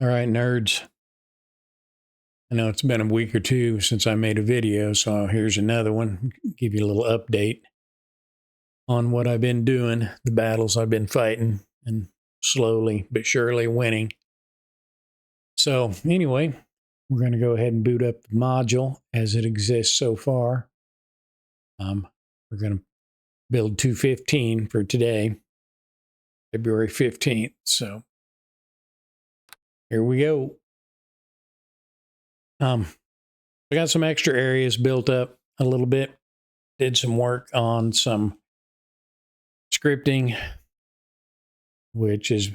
All right, nerds. I know it's been a week or two since I made a video, so here's another one. Give you a little update on what I've been doing, the battles I've been fighting, and slowly but surely winning. So, anyway, we're going to go ahead and boot up the module as it exists so far. We're going to build 215 for today, February 15th. So, here we go. I got some extra areas built up a little bit. Did some work on some scripting, which has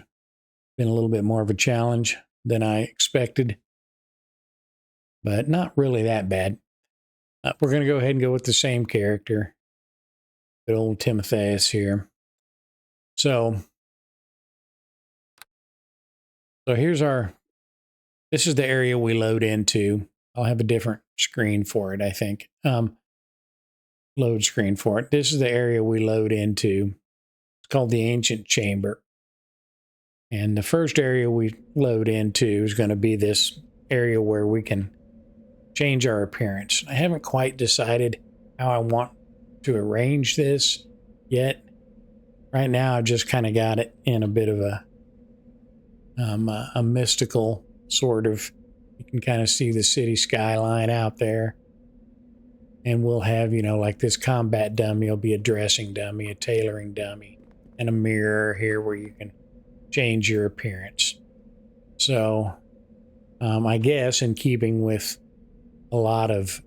been a little bit more of a challenge than I expected, but not really that bad. We're going to go ahead and go with the same character, good old Timotheus here. So here's this is the area we load into. I'll have a different screen for it, I think. Load screen for it. This is the area we load into. It's called the Ancient Chamber. And the first area we load into is going to be this area where we can change our appearance. I haven't quite decided how I want to arrange this yet. Right now, I've just kind of got it in a bit of a mystical sort of, you can kind of see the city skyline out there. And we'll have, like this combat dummy will be a dressing dummy, a tailoring dummy, and a mirror here where you can change your appearance. So I guess in keeping with a lot of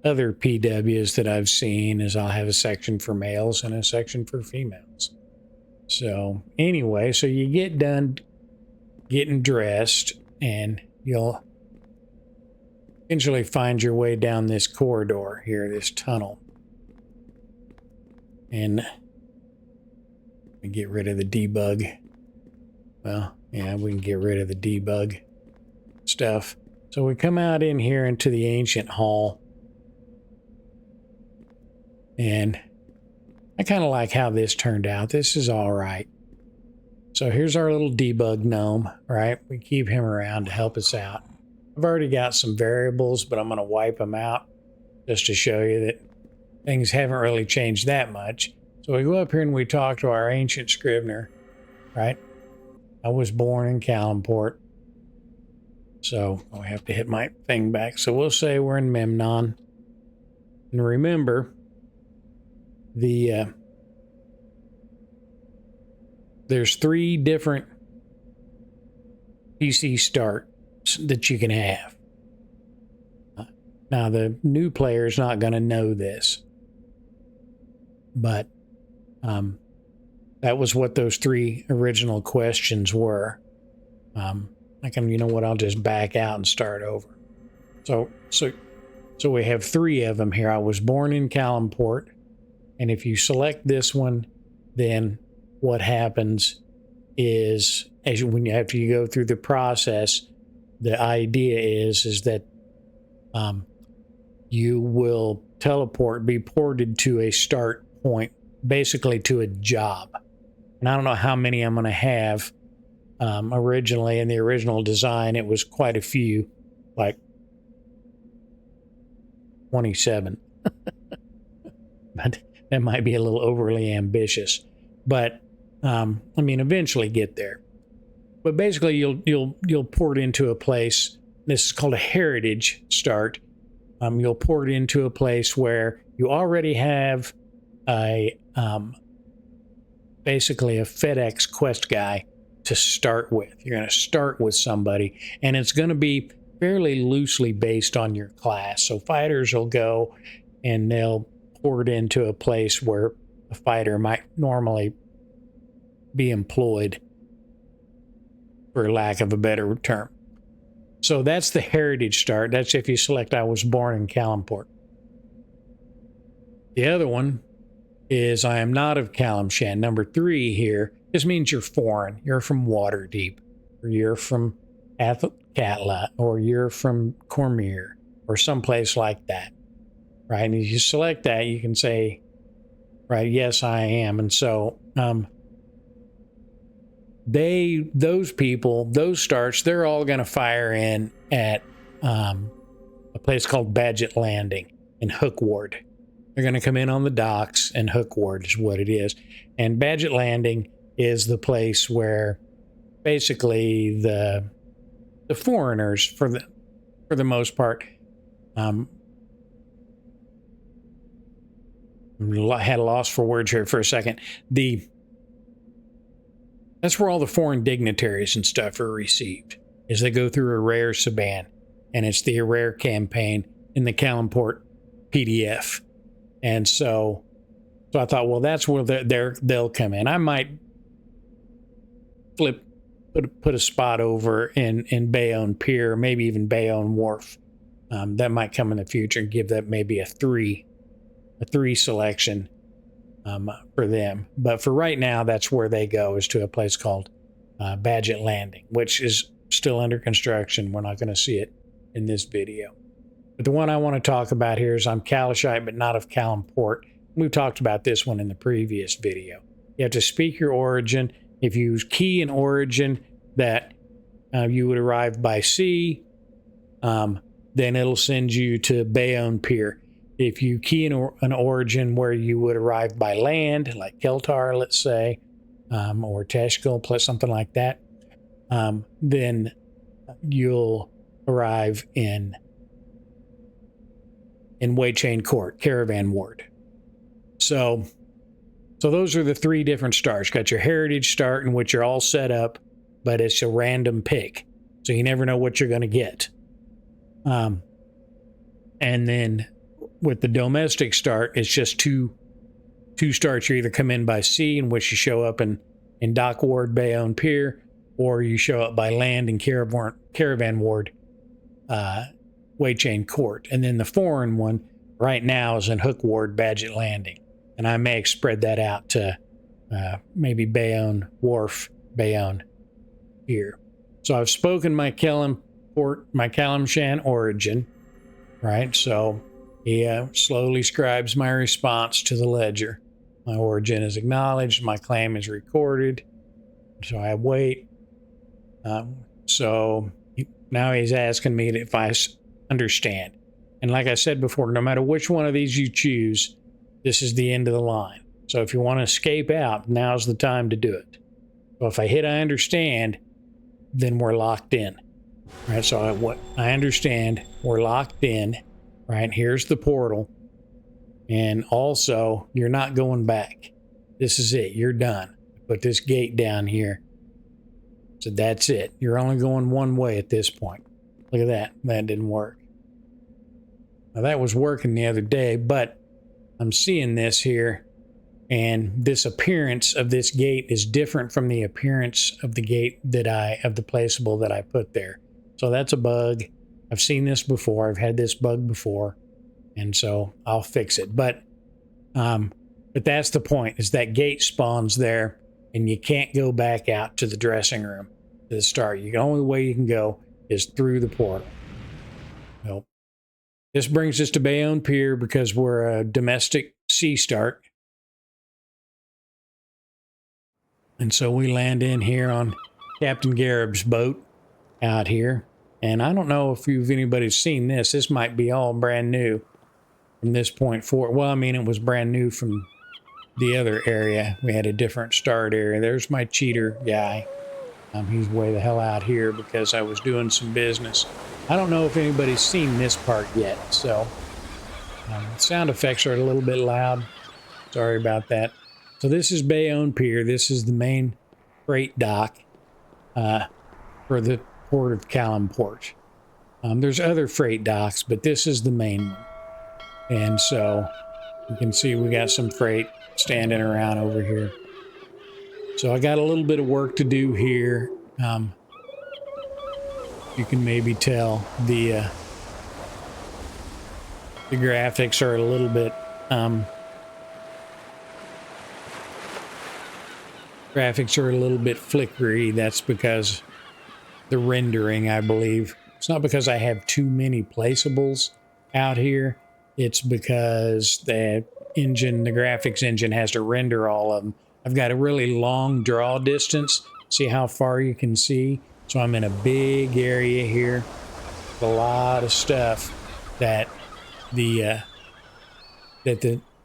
other PWs that I've seen is I'll have a section for males and a section for females. So anyway, so you get done getting dressed and you'll eventually find your way down this corridor here, this tunnel. And get rid of the debug. Well, yeah, we can get rid of the debug stuff. So we come out in here into the ancient hall. And I kind of like how this turned out. This is all right. So here's our little debug gnome, right? We keep him around to help us out. I've already got some variables, but I'm going to wipe them out just to show you that things haven't really changed that much. So we go up here and we talk to our ancient scrivener, right? I was born in Calimport. So I have to hit my thing back. So we'll say we're in Memnon. And remember, there's 3 different PC starts that you can have. Now, the new player is not going to know this, but that was what those 3 original questions were. I can, I'll just back out and start over. So we have 3 of them here. I was born in Calimport, and if you select this one, then what happens is, after you go through the process, the idea is that you will be ported to a start point, basically to a job. And I don't know how many I'm going to have. Originally, in the original design, it was quite a few, like 27. But that might be a little overly ambitious. But eventually get there. But basically, you'll port into a place. This is called a heritage start. You'll port into a place where you already have basically a FedEx quest guy to start with. You're going to start with somebody, and it's going to be fairly loosely based on your class. So fighters will go and they'll port into a place where a fighter might normally be employed, for lack of a better term. So that's the heritage start. That's if you select I was born in Calimport. The other one is I am not of Calimshan. Number 3 here, this means you're foreign. You're from Waterdeep, or you're from Athkatla, or you're from Cormyr, or someplace like that, right? And if you select that, you can say, right, yes, I am. And so those people, those starts, they're all going to fire in at a place called Badgett Landing in Hook Ward. They're going to come in on the docks, and Hook Ward is what it is. And Badgett Landing is the place where basically the foreigners, for the most part, had a loss for words here for a second. That's where all the foreign dignitaries and stuff are received, is they go through a rare Saban, and it's the rare campaign in the Calimport PDF. And so I thought, well, that's where they'll come in. I might put a spot over in Bayonne Pier, maybe even Bayonne Wharf. That might come in the future and give that maybe a three selection for them. But for right now, that's where they go, is to a place called Badgett Landing, which is still under construction. We're not going to see it in this video. But the one I want to talk about here is I'm Calishite, but not of Calimport. We've talked about this one in the previous video. You have to speak your origin. If you key an origin that you would arrive by sea, then it'll send you to Bayonne Pier. If you key an origin where you would arrive by land, like Keltar, let's say, or Teshkil, plus something like that, then you'll arrive in Waychain Court, Caravan Ward. So those are the three different starts. Got your heritage start, in which you're all set up, but it's a random pick, so you never know what you're going to get. And then with the domestic start, it's just two starts. You either come in by sea, in which you show up in Dock Ward, Bayonne Pier, or you show up by land in Caravan Ward, Waychain Court. And then the foreign one right now is in Hook Ward, Badgett Landing. And I may spread that out to maybe Bayonne Wharf, Bayonne Pier. So I've spoken my Calimshan origin, right? So he slowly scribes my response to the ledger. My origin is acknowledged. My claim is recorded. So I wait. Now he's asking me if I understand. And like I said before, no matter which one of these you choose, this is the end of the line. So if you want to escape out, now's the time to do it. So if I hit I understand, then we're locked in. Right? So I understand, we're locked in. Right? Here's the portal. And also, you're not going back. This is it. You're done. Put this gate down here. So that's it. You're only going one way at this point. Look at that. That didn't work. Now that was working the other day, but I'm seeing this here, and this appearance of this gate is different from the appearance of the gate of the placeable that I put there. So that's a bug. I've seen this before. I've had this bug before, and so I'll fix it. But that's the point, is that gate spawns there, and you can't go back out to the dressing room to the start. The only way you can go is through the portal. Well, this brings us to Bayonne Pier because we're a domestic sea start. And so we land in here on Captain Garib's boat out here. And I don't know if anybody's seen this. This might be all brand new from this point forward. Well, I mean, it was brand new from the other area. We had a different start area. There's my cheater guy. He's way the hell out here because I was doing some business. I don't know if anybody's seen this part yet, so sound effects are a little bit loud. Sorry about that. So this is Bayonne Pier. This is the main freight dock for the port of Calimport. There's other freight docks, but this is the main one. And so you can see we got some freight standing around over here. So I got a little bit of work to do here. You can maybe tell the graphics are a little bit flickery. That's because the rendering, I believe. It's not because I have too many placeables out here. It's because the graphics engine has to render all of them. I've got a really long draw distance, See how far you can see? So I'm in a big area here. A lot of stuff that the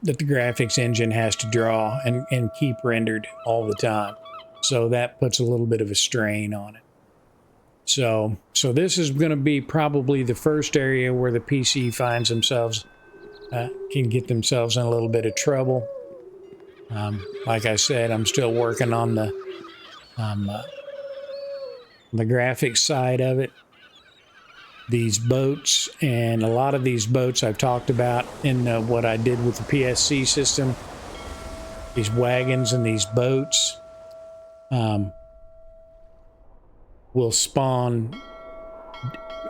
graphics engine has to draw and keep rendered all the time. So that puts a little bit of a strain on it. So this is going to be probably the first area where the PC finds themselves, can get themselves in a little bit of trouble. Like I said, I'm still working on the graphics side of it. These boats, and a lot of these boats I've talked about in what I did with the PSC system. These wagons and these boats will spawn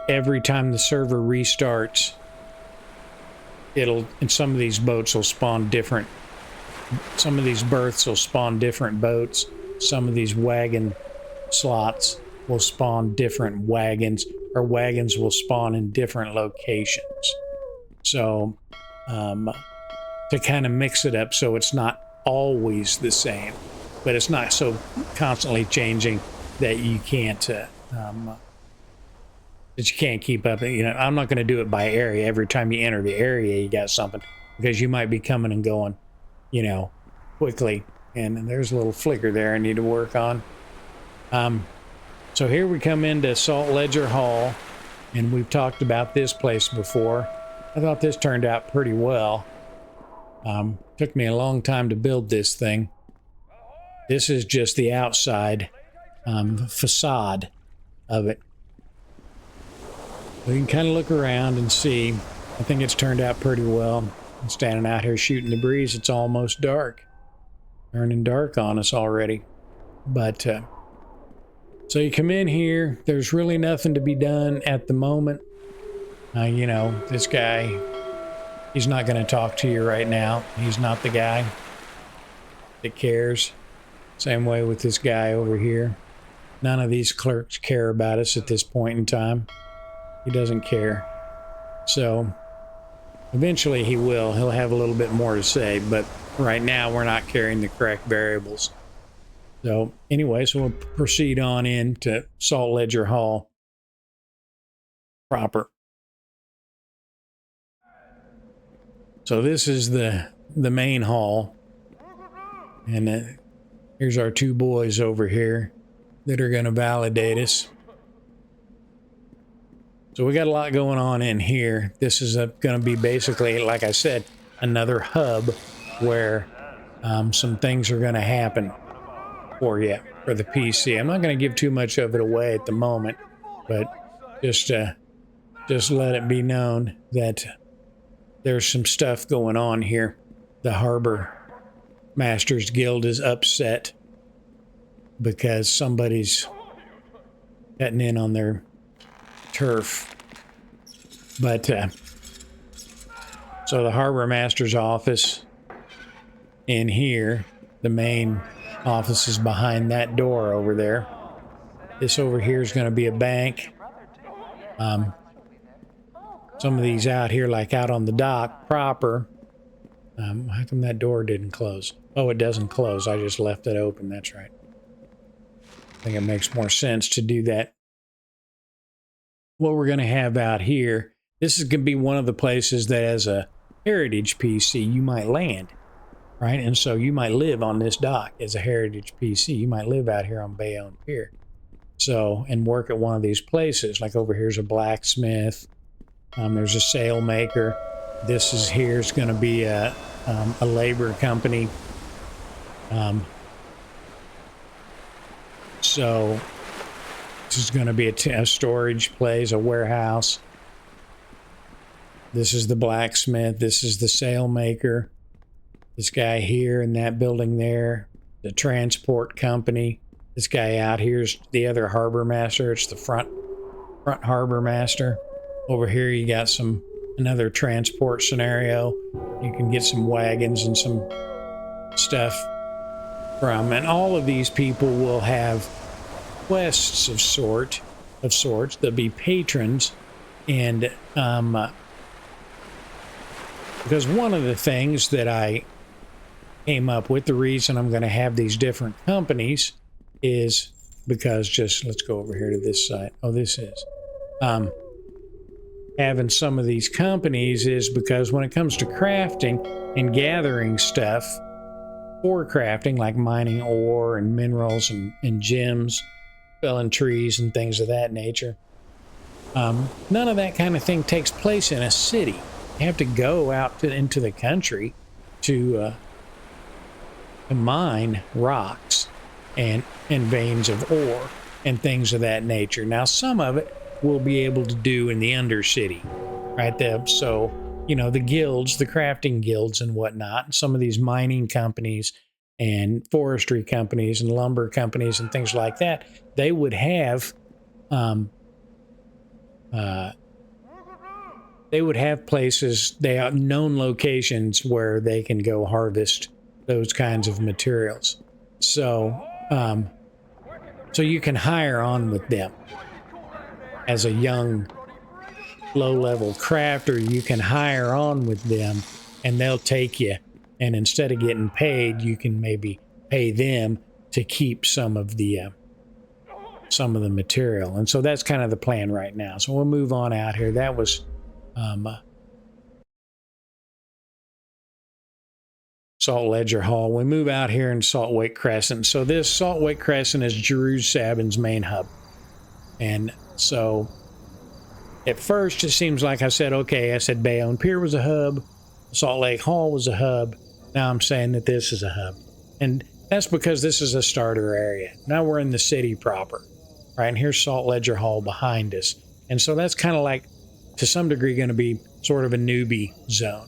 every time the server restarts. And some of these boats will spawn different. Some of these berths will spawn different boats. Some of these wagon slots will spawn different wagons, or wagons will spawn in different locations. So, to kind of mix it up so it's not always the same, but it's not so constantly changing that you can't keep up. You know, I'm not going to do it by area. Every time you enter the area, you got something, because you might be coming and going, you know, quickly. And there's a little flicker there I need to work on. So here we come into Salt Ledger Hall, and we've talked about this place before. I thought this turned out pretty well. Took me a long time to build this thing. This is just the outside facade of it. We can kind of look around and see. I think it's turned out pretty well. I'm standing out here shooting the breeze. It's almost dark. Turning dark on us already. But so you come in here, there's really nothing to be done at the moment. You know, this guy, he's not going to talk to you right now. He's not the guy that cares. Same way with this guy over here. None of these clerks care about us at this point in time. He doesn't care. So eventually he will. He'll have a little bit more to say, but right now we're not carrying the correct variables. So anyway, so we'll proceed on into Salt Ledger Hall proper. So this is the main hall, and here's our two boys over here that are going to validate us. So we got a lot going on in here. This is going to be basically, like I said, another hub where some things are going to happen for you, for the PC. I'm not going to give too much of it away at the moment, but just let it be known that there's some stuff going on here. The Harbor Masters Guild is upset because somebody's cutting in on their turf. But so the Harbor Master's office in here, the main office is behind that door over there. This over here is going to be a bank. Some of these out here, like out on the dock proper. How come that door didn't close? Oh, it doesn't close. I just left it open. That's right. I think it makes more sense to do that. What we're going to have out here, this is going to be one of the places that as a heritage PC you might land, right? And so you might live on this dock as a heritage PC. You might live out here on Bayonne Pier. So, and work at one of these places. Like over here's a blacksmith. There's a sail maker. This is here's going to be a labor company. So this is going to be a storage place, a warehouse. This is the blacksmith. This is the sail maker. This guy here in that building there, the transport company. This guy out here's the other harbor master. It's the front harbor master. Over here you got another transport scenario. You can get some wagons and some stuff from, and all of these people will have quests of sorts. They'll be patrons, and because one of the things that I came up with, the reason I'm going to have these different companies is because just let's go over here to this side. Oh, this is having some of these companies is because when it comes to crafting and gathering stuff for crafting, like mining ore and minerals and gems, felling trees and things of that nature, none of that kind of thing takes place in a city. You have to go out into the country to mine rocks and veins of ore and things of that nature. Now, some of it we'll be able to do in the Undercity, right there. So, you know, the guilds, the crafting guilds and whatnot, some of these mining companies and forestry companies and lumber companies and things like that, they would have places, they have known locations where they can go harvest those kinds of materials. So, so you can hire on with them as a young, low-level crafter. You can hire on with them, and they'll take you. And instead of getting paid, you can maybe pay them to keep some of the material. And so that's kind of the plan right now. So we'll move on out here. That was Salt Ledger Hall. We move out here in Salt Lake Crescent. So this Salt Lake Crescent is Jerusalem's main hub. And so at first it seems like I said, okay, I said Bayonne Pier was a hub, Salt Lake Hall was a hub. Now I'm saying that this is a hub. And that's because this is a starter area. Now we're in the city proper, right? And here's Salt Ledger Hall behind us. And so that's kind of like, to some degree, going to be sort of a newbie zone.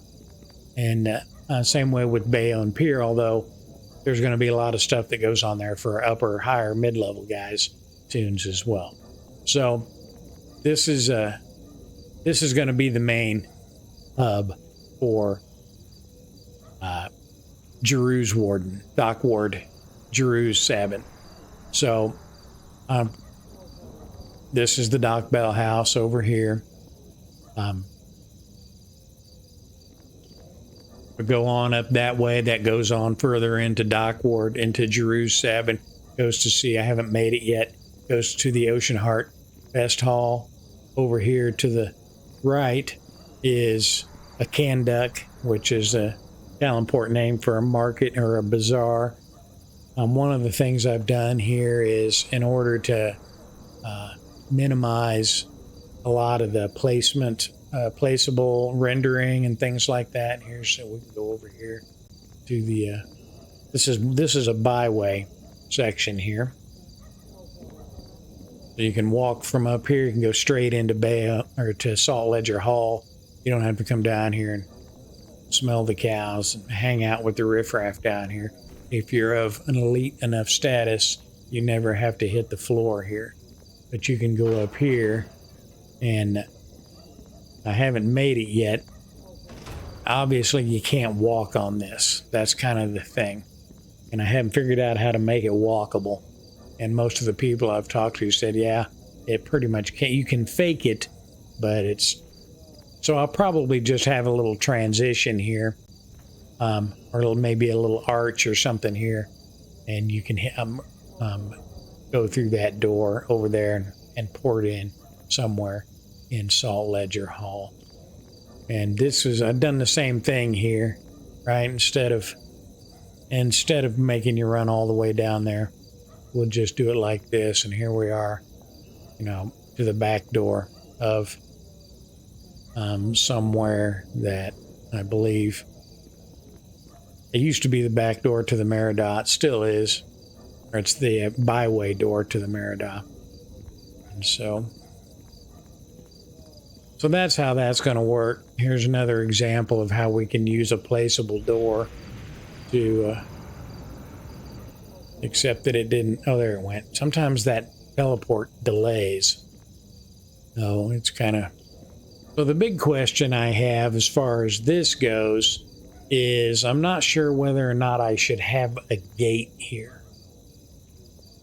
And same way with Bayonne Pier, although there's going to be a lot of stuff that goes on there for upper, higher, mid-level guys, tunes as well. So this is going to be the main hub for Jeru's Warden, Dock Ward, Jeru's Sabin. So this is the Dock Bell House over here. We go on up that way. That goes on further into Dock Ward, into Jeru's Sabin. Goes to see, I haven't made it yet. Goes to the Ocean Heart Fest Hall. Over here to the right is a Kanduck, which is a Calimport name for a market or a bazaar. One of the things I've done here is, in order to minimize a lot of the placeable rendering and things like that. Here's, so we can go over here to the this is a byway section here. So you can walk from up here. You can go straight into to Salt Ledger Hall. You don't have to come down here and smell the cows and hang out with the riffraff down here. If you're of an elite enough status, you never have to hit the floor here. But you can go up here, and I haven't made it yet. Obviously, you can't walk on this. That's kind of the thing. And I haven't figured out how to make it walkable. And most of the people I've talked to said, yeah, it pretty much can't. You can fake it, but it's... So I'll probably just have a little transition here, or maybe a little arch or something here, and you can go through that door over there and port in somewhere in Salt Ledger Hall. And I've done the same thing here, right? Instead of making you run all the way down there, we'll just do it like this. And here we are, to the back door of somewhere that I believe it used to be the back door to the Meridot, still is, or it's the byway door to the Meridot. And so that's how that's going to work. Here's another example of how we can use a placeable door to, except that it didn't, oh, there it went. Sometimes that teleport delays. So it's kind of, so the big question I have as far as this goes is I'm not sure whether or not I should have a gate here.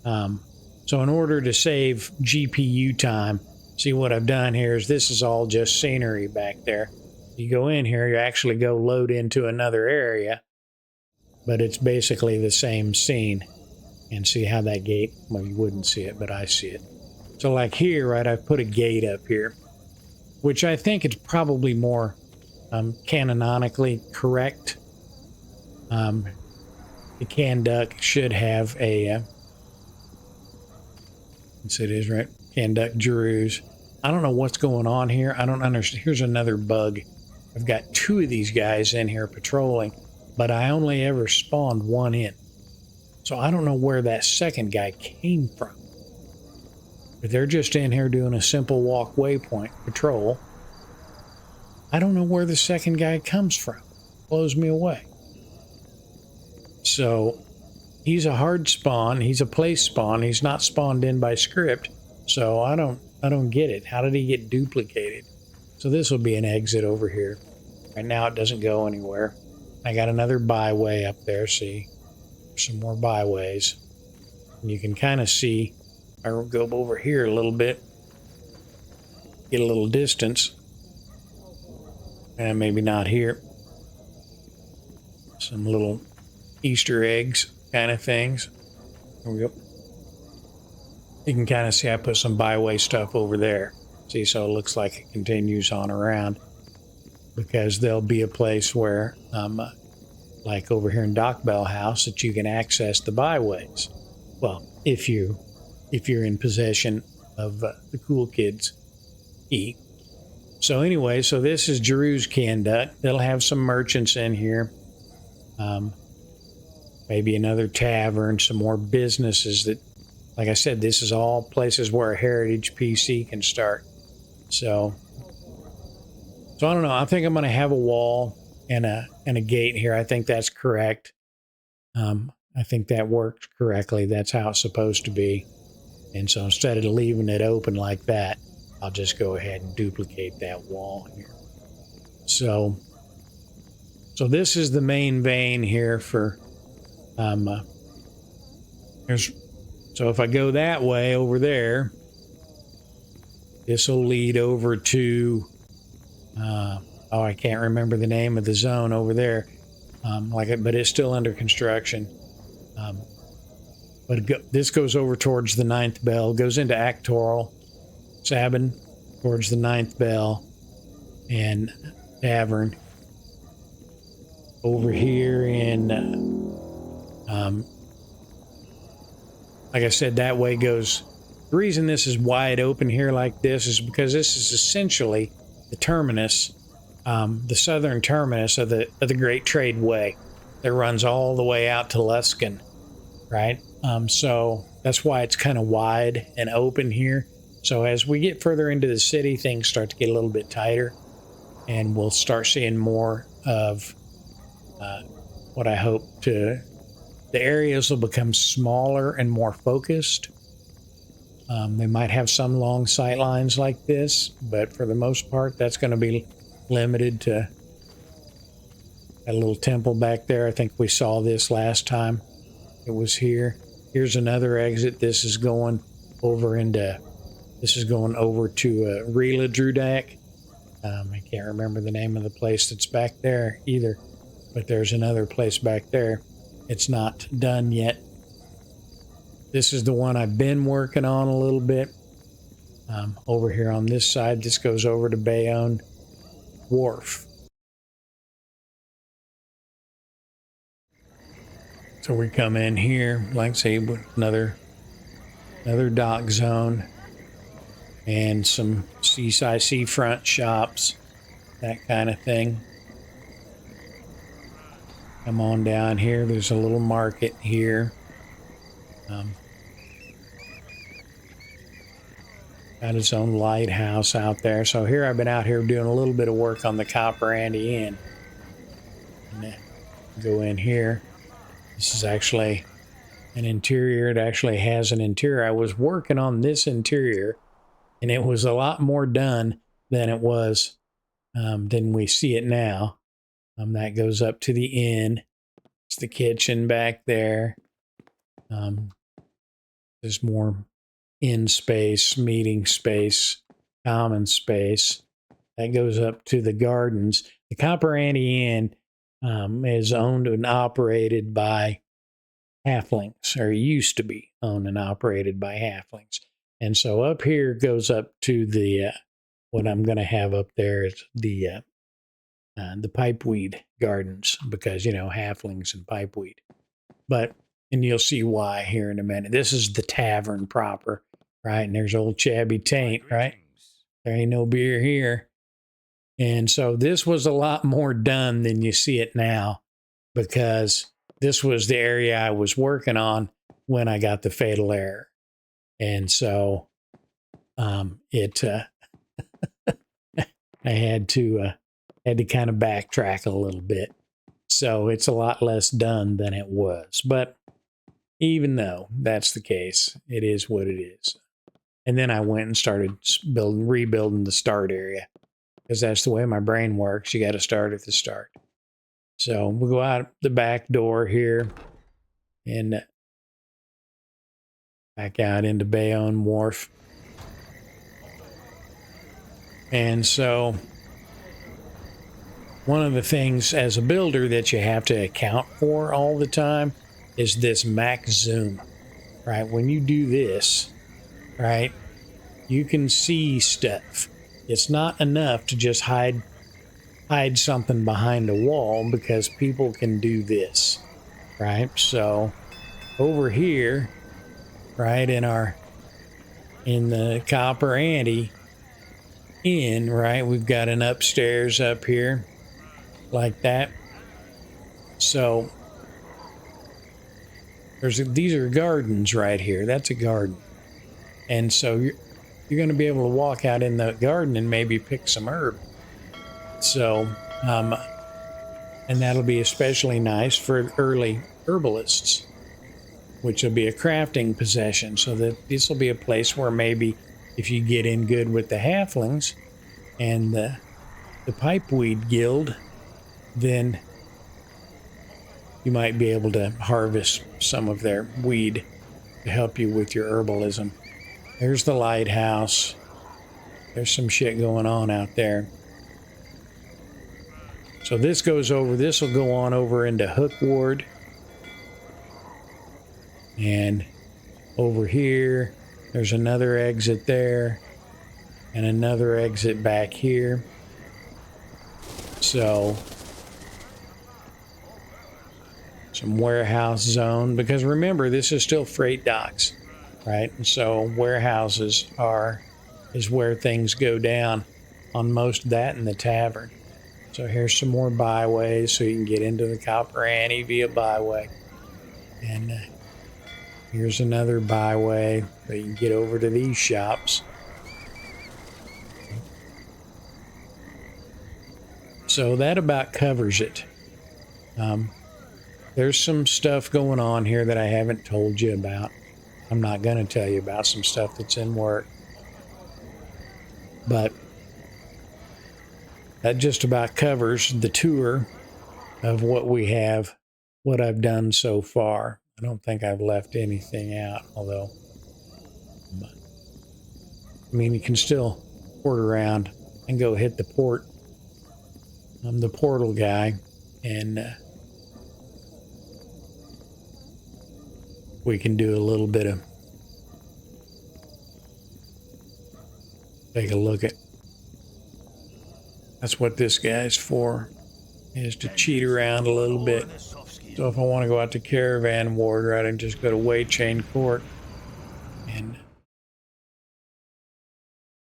So in order to save GPU time, see what I've done here is this is all just scenery back there. You go in here, you actually go load into another area, but it's basically the same scene. and see how that gate, well, you wouldn't see it, but I see it. So like here, right, I've put a gate up here, which I think is probably more canonically correct. The can duck should have a, yes, it is, right? Can duck Jeru's. I don't know what's going on here. I don't understand. Here's another bug. I've got two of these guys in here patrolling, but I only ever spawned one in. So I don't know where that second guy came from. But they're just in here doing a simple walk waypoint patrol. I don't know where the second guy comes from. Blows me away. So he's a hard spawn. He's a place spawn. He's not spawned in by script. So I don't get it. How did he get duplicated? So this will be an exit over here. Right now it doesn't go anywhere. I got another byway up there. See, some more byways. And you can kind of see, I'll go over here a little bit, get a little distance. And maybe not here. Some little Easter eggs kind of things. There we go. You can kind of see I put some byway stuff over there. See, so it looks like it continues on around, because there'll be a place where, like over here in Doc Bell House, that you can access the byways. Well, if you're in possession of the cool kids key. So anyway, so this is Jeru's Can Duck. They'll have some merchants in here. Maybe another tavern, some more businesses that, like I said, this is all places where a heritage PC can start. So I don't know. I think I'm going to have a wall and a gate here. I think that's correct. I think that worked correctly. That's how it's supposed to be. And so instead of leaving it open like that, I'll just go ahead and duplicate that wall here. So this is the main vein here for, so if I go that way over there, this will lead over to, I can't remember the name of the zone over there, but it's still under construction. This goes over towards the 9th Bell, goes into Actoral, Sabin, towards the 9th Bell, and Tavern. Over here in, like I said, that way goes. The reason this is wide open here like this is because this is essentially the terminus, the southern terminus of the Great Trade Way that runs all the way out to Luskin, right? So that's why it's kind of wide and open here. So as we get further into the city, things start to get a little bit tighter, and we'll start seeing more of what I hope to. The areas will become smaller and more focused. They might have some long sight lines like this, but for the most part, that's going to be limited to a little temple back there. I think we saw this last time. It was here. Here's another exit. This is going over to Rila Drudak. I can't remember the name of the place that's back there either, but there's another place back there. It's not done yet. This is the one I've been working on a little bit. Over here on this side, this goes over to Bayonne Wharf. So we come in here, like I say, with another dock zone and some seafront shops, that kind of thing. Come on down here. There's a little market here. Got its own lighthouse out there. So here I've been out here doing a little bit of work on the Copper Andy Inn. And then go in here. This is actually an interior. It actually has an interior. I was working on this interior, and it was a lot more done than it was, than we see it now. That goes up to the inn. It's the kitchen back there. There's more inn space, meeting space, common space. That goes up to the gardens. The Copper Andy Inn is owned and operated by halflings, or used to be owned and operated by halflings. And so up here goes up to the what I'm going to have up there is the pipeweed gardens, because halflings and pipeweed. But and you'll see why here in a minute. This is the tavern proper, right? And there's old Chabby Taint, right? There ain't no beer here. And so this was a lot more done than you see it now, because this was the area I was working on when I got the fatal error. And so I had to kind of backtrack a little bit. So it's a lot less done than it was. But even though that's the case, it is what it is. And then I went and started rebuilding the start area, because that's the way my brain works. You got to start at the start. So we'll go out the back door here and back out into Bayonne Wharf. And so one of the things as a builder that you have to account for all the time is this max zoom, right? When you do this, right, you can see stuff. It's not enough to just hide something behind a wall, because people can do this, right? So over here, right, in the Copper Ante Inn, right, we've got an upstairs up here like that. So these are gardens right here. That's a garden. And so you're going to be able to walk out in the garden and maybe pick some herb. So, and that'll be especially nice for early herbalists, which will be a crafting possession. So that this will be a place where maybe if you get in good with the halflings and the pipeweed guild, then you might be able to harvest some of their weed to help you with your herbalism. There's the lighthouse. There's some shit going on out there. So this will go on over into Hook Ward. And over here, there's another exit there and another exit back here. So some warehouse zone, because remember, this is still freight docks, right? And so warehouses is where things go down on most of that in the tavern. So here's some more byways, so you can get into the Copper Ante via byway. And here's another byway, so you can get over to these shops. So that about covers it. There's some stuff going on here that I haven't told you about. I'm not going to tell you about some stuff that's in work. But that just about covers the tour of what we have, what I've done so far. I don't think I've left anything out, although, I mean, you can still port around and go hit the port. I'm the portal guy, and we can do a little bit of, take a look at. That's what this guy's for, is to cheat around a little bit. So if I want to go out to Caravan Ward, right, I just go to Waychain Court. And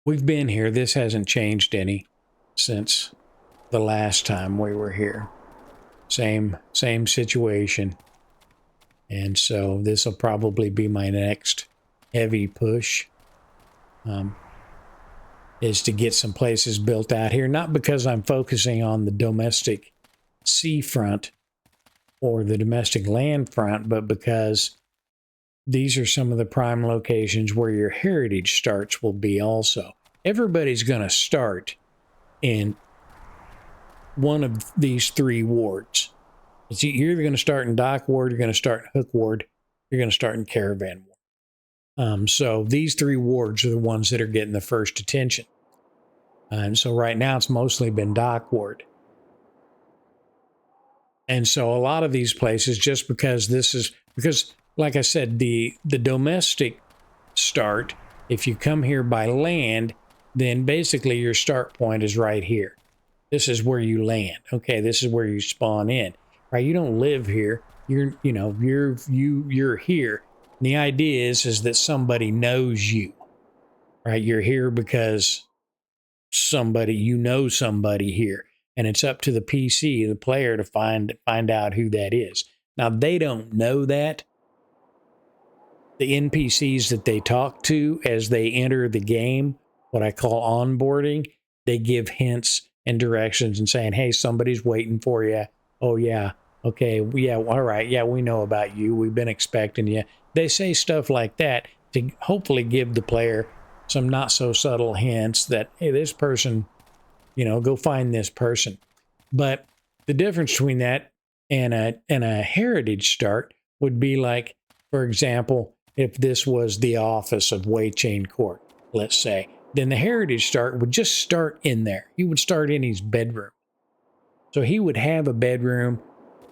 we've been here. This hasn't changed any since the last time we were here. Same situation. And so this will probably be my next heavy push. Is to get some places built out here, not because I'm focusing on the domestic seafront or the domestic land front, but because these are some of the prime locations where your heritage starts will be also. Everybody's going to start in one of these three wards. You're either going to start in Dock Ward, you're going to start in Hook Ward, you're going to start in Caravan Ward. So these three wards are the ones that are getting the first attention. And so right now it's mostly been Dock Ward. And so a lot of these places, just because this is Because, like I said, the domestic start, if you come here by land, then basically your start point is right here. This is where you land. Okay, this is where you spawn in. Right? You don't live here. You're here. And the idea is that somebody knows you. Right? You're here because you know somebody here. And it's up to the PC, the player, to find out who that is. Now they don't know that. The NPCs that they talk to as they enter the game, what I call onboarding, they give hints and directions and saying, hey, somebody's waiting for you. Oh, yeah. Okay. Yeah. All right. Yeah, we know about you. We've been expecting you. They say stuff like that to hopefully give the player some not so subtle hints that, hey, this person, go find this person. But the difference between that and a heritage start would be like, for example, if this was the office of Waychain Court, let's say, then the heritage start would just start in there. He would start in his bedroom. So he would have a bedroom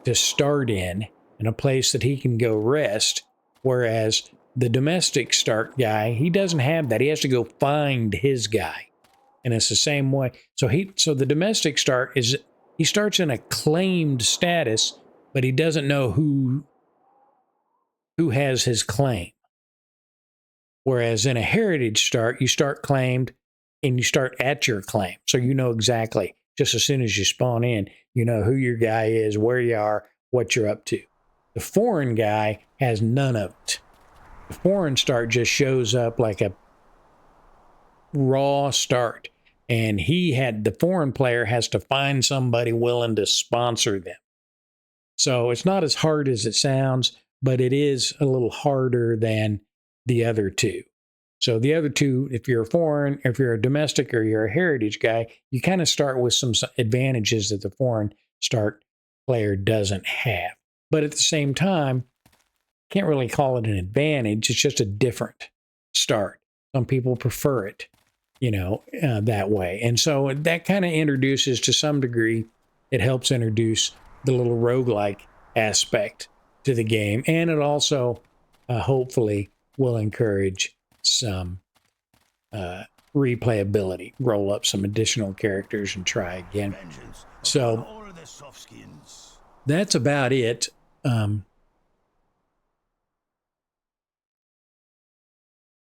to start in and a place that he can go rest. Whereas the domestic start guy, he doesn't have that. He has to go find his guy. And it's the same way. So the domestic start is, he starts in a claimed status, but he doesn't know who has his claim. Whereas in a heritage start, you start claimed and you start at your claim. So you know exactly, just as soon as you spawn in, you know who your guy is, where you are, what you're up to. The foreign guy has none of it. The foreign start just shows up like a raw start. And the foreign player has to find somebody willing to sponsor them. So it's not as hard as it sounds, but it is a little harder than the other two. So the other two, if you're a foreign, if you're a domestic or you're a heritage guy, you kind of start with some advantages that the foreign start player doesn't have. But at the same time, can't really call it an advantage. It's just a different start. Some people prefer it, that way. And so that kind of introduces, to some degree, it helps introduce the little roguelike aspect to the game. And it also, hopefully, will encourage some replayability. Roll up some additional characters and try again. So that's about it.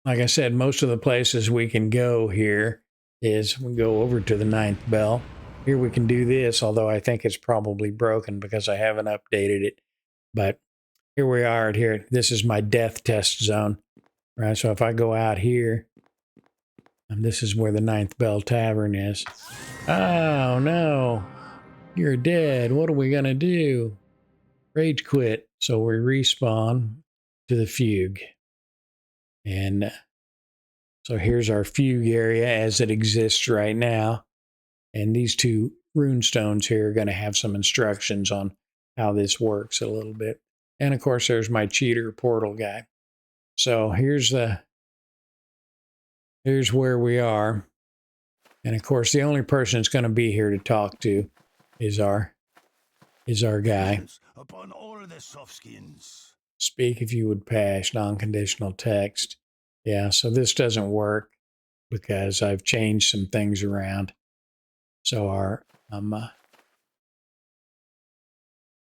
Like I said, most of the places we can go here is we go over to the 9th bell. Here we can do this, although I think it's probably broken because I haven't updated it. But here we are at here. This is my death test zone. Right, so if I go out here, and this is where the 9th Bell Tavern is. Oh no, you're dead. What are we gonna do? Rage quit. So we respawn to the fugue. And so here's our fugue area as it exists right now. And these two rune stones here are going to have some instructions on how this works a little bit. And of course, there's my cheater portal guy. So here's where we are. And of course, the only person that's going to be here to talk to is our guy. Upon all the soft skins. Speak if you would pass, non-conditional text. Yeah, so this doesn't work because I've changed some things around. So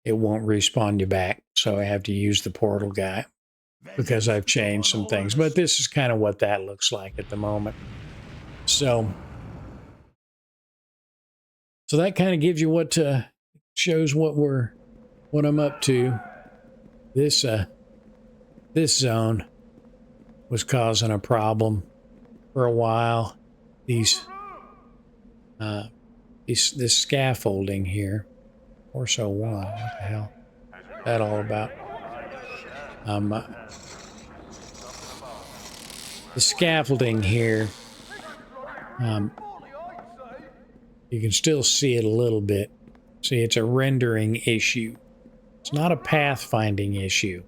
it won't respawn you back. So I have to use the portal guy because I've changed some things. But this is kind of what that looks like at the moment. So that kind of gives you shows what I'm up to. This zone was causing a problem for a while. This scaffolding here, or so one. What the hell is that all about? The scaffolding here, you can still see it a little bit. See, it's a rendering issue. It's not a pathfinding issue.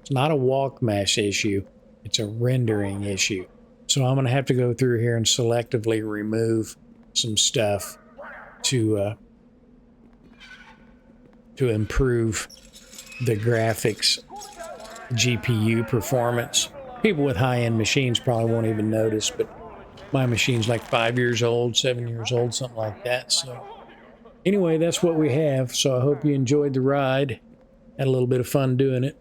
It's not a walk mesh issue. It's a rendering issue. So I'm going to have to go through here and selectively remove some stuff to improve the graphics GPU performance. People with high-end machines probably won't even notice, but my machine's like 5 years old, 7 years old, something like that. So anyway, that's what we have. So I hope you enjoyed the ride. Had a little bit of fun doing it.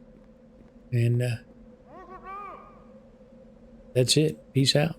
And that's it. Peace out.